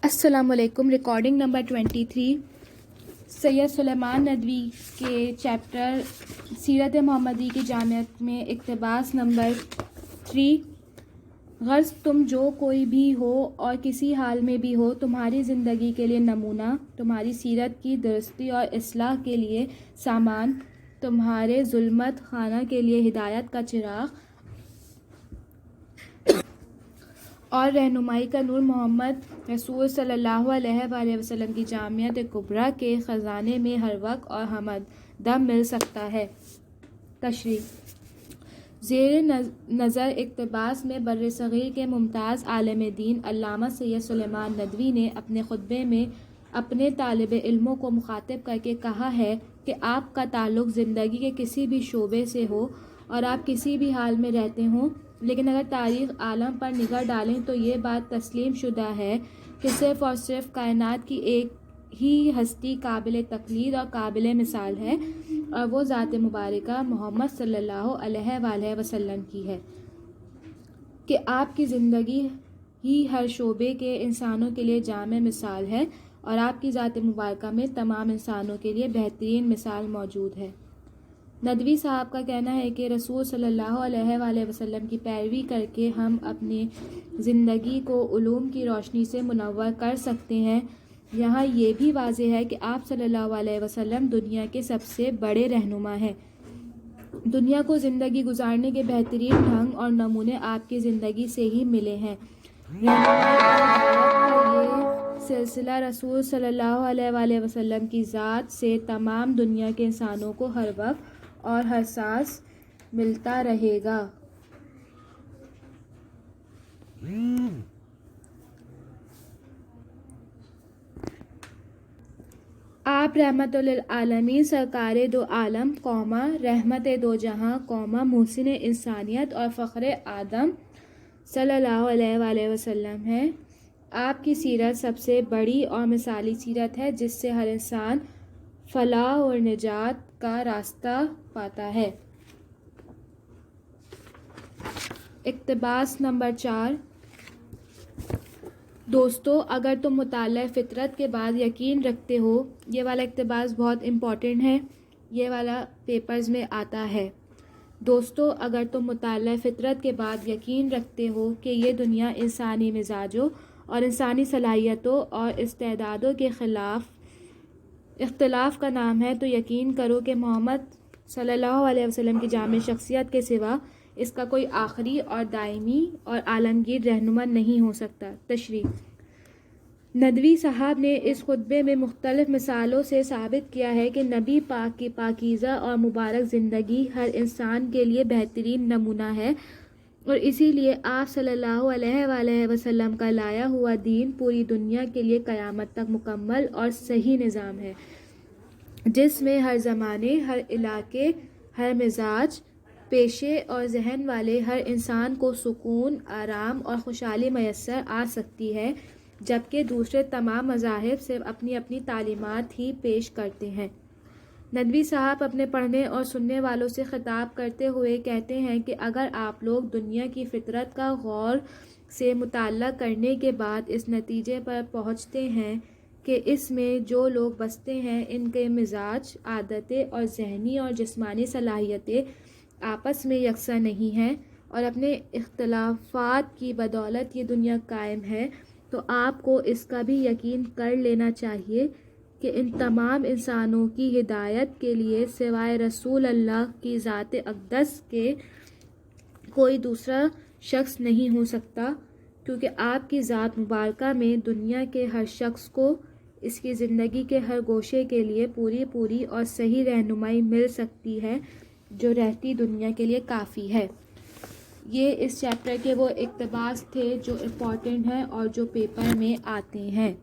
السلام علیکم۔ Recording number 23 Syed Sulaiman Nadvi کے چیپٹر سیرت محمدی کی جامعت میں اقتباس نمبر 3۔ غرض تم جو کوئی بھی ہو اور کسی حال میں بھی ہو، تمہاری زندگی کے لیے نمونہ، تمہاری سیرت کی درستی اور اصلاح کے لیے سامان، تمہارے ظلمت خانہ کے لیے ہدایت کا چراغ اور رہنمائی کا نور محمد رسول صلی اللہ علیہ وآلہ وسلم کی جامعت کبریٰ کے خزانے میں ہر وقت اور ہمدم مل سکتا ہے۔ تشریح۔ زیر نظر اقتباس میں برصغیر کے ممتاز عالم دین علامہ سید سلیمان ندوی نے اپنے خطبے میں اپنے طالب علموں کو مخاطب کر کے کہا ہے کہ آپ کا تعلق زندگی کے کسی بھی شعبے سے ہو اور آپ کسی بھی حال میں رہتے ہوں، لیکن اگر تاریخ عالم پر نگاہ ڈالیں تو یہ بات تسلیم شدہ ہے کہ صرف اور صرف کائنات کی ایک ہی ہستی قابل تقلید اور قابل مثال ہے، اور وہ ذات مبارکہ محمد صلی اللہ علیہ وآلہ وسلم کی ہے کہ آپ کی زندگی ہی ہر شعبے کے انسانوں کے لیے جامع مثال ہے، اور آپ کی ذات مبارکہ میں تمام انسانوں کے لیے بہترین مثال موجود ہے۔ ندوی صاحب کا کہنا ہے کہ رسول صلی اللہ علیہ وآلہ وسلم کی پیروی کر کے ہم اپنی زندگی کو علوم کی روشنی سے منور کر سکتے ہیں۔ یہاں یہ بھی واضح ہے کہ آپ صلی اللہ علیہ وسلم دنیا کے سب سے بڑے رہنما ہیں۔ دنیا کو زندگی گزارنے کے بہترین ڈھنگ اور نمونے آپ کی زندگی سے ہی ملے ہیں۔ رہنمائی اور ہدایت کا یہ سلسلہ رسول صلی اللہ علیہ وآلہ وسلم کی ذات سے تمام دنیا کے انسانوں کو ہر وقت اور ہر سانس ملتا رہے گا۔ آپ رحمت للعالمین، سرکار دو عالم، رحمت دو جہاں، محسن انسانیت اور فخر آدم صلی اللہ علیہ وآلہ وسلم ہیں۔ آپ کی سیرت سب سے بڑی اور مثالی سیرت ہے جس سے ہر انسان فلاح اور نجات کا راستہ پاتا ہے۔ اقتباس نمبر 4۔ دوستو، اگر تم مطالعہ فطرت کے بعد یقین رکھتے ہو، یہ والا اقتباس بہت امپورٹنٹ ہے، یہ والا پیپرز میں آتا ہے۔ دوستو، اگر تم مطالعہ فطرت کے بعد یقین رکھتے ہو کہ یہ دنیا انسانی مزاجوں اور انسانی صلاحیتوں اور استعدادوں کے اختلاف کا نام ہے، تو یقین کرو کہ محمد صلی اللہ علیہ وسلم کی جامع شخصیت کے سوا اس کا کوئی آخری اور دائمی اور عالمگیر رہنما نہیں ہو سکتا۔ تشریح۔ ندوی صاحب نے اس خطبے میں مختلف مثالوں سے ثابت کیا ہے کہ نبی پاک کی پاکیزہ اور مبارک زندگی ہر انسان کے لیے بہترین نمونہ ہے، اور اسی لیے آپ صلی اللہ علیہ وآلہ وسلم کا لایا ہوا دین پوری دنیا کے لیے قیامت تک مکمل اور صحیح نظام ہے، جس میں ہر زمانے، ہر علاقے، ہر مزاج، پیشے اور ذہن والے ہر انسان کو سکون، آرام اور خوشحالی میسر آ سکتی ہے، جبکہ دوسرے تمام مذاہب صرف اپنی اپنی تعلیمات ہی پیش کرتے ہیں۔ ندوی صاحب اپنے پڑھنے اور سننے والوں سے خطاب کرتے ہوئے کہتے ہیں کہ اگر آپ لوگ دنیا کی فطرت کا غور سے مطالعہ کرنے کے بعد اس نتیجے پر پہنچتے ہیں کہ اس میں جو لوگ بستے ہیں ان کے مزاج، عادتیں اور ذہنی اور جسمانی صلاحیتیں آپس میں یکساں نہیں ہیں، اور اپنے اختلافات کی بدولت یہ دنیا قائم ہے، تو آپ کو اس کا بھی یقین کر لینا چاہیے کہ ان تمام انسانوں کی ہدایت کے لیے سوائے رسول اللہ کی ذات اقدس کے کوئی دوسرا شخص نہیں ہو سکتا، کیونکہ آپ کی ذات مبارکہ میں دنیا کے ہر شخص کو اس کی زندگی کے ہر گوشے کے لیے پوری اور صحیح رہنمائی مل سکتی ہے جو رہتی دنیا کے لیے کافی ہے۔ یہ اس چیپٹر کے وہ اقتباس تھے جو امپورٹنٹ ہیں اور جو پیپر میں آتے ہیں۔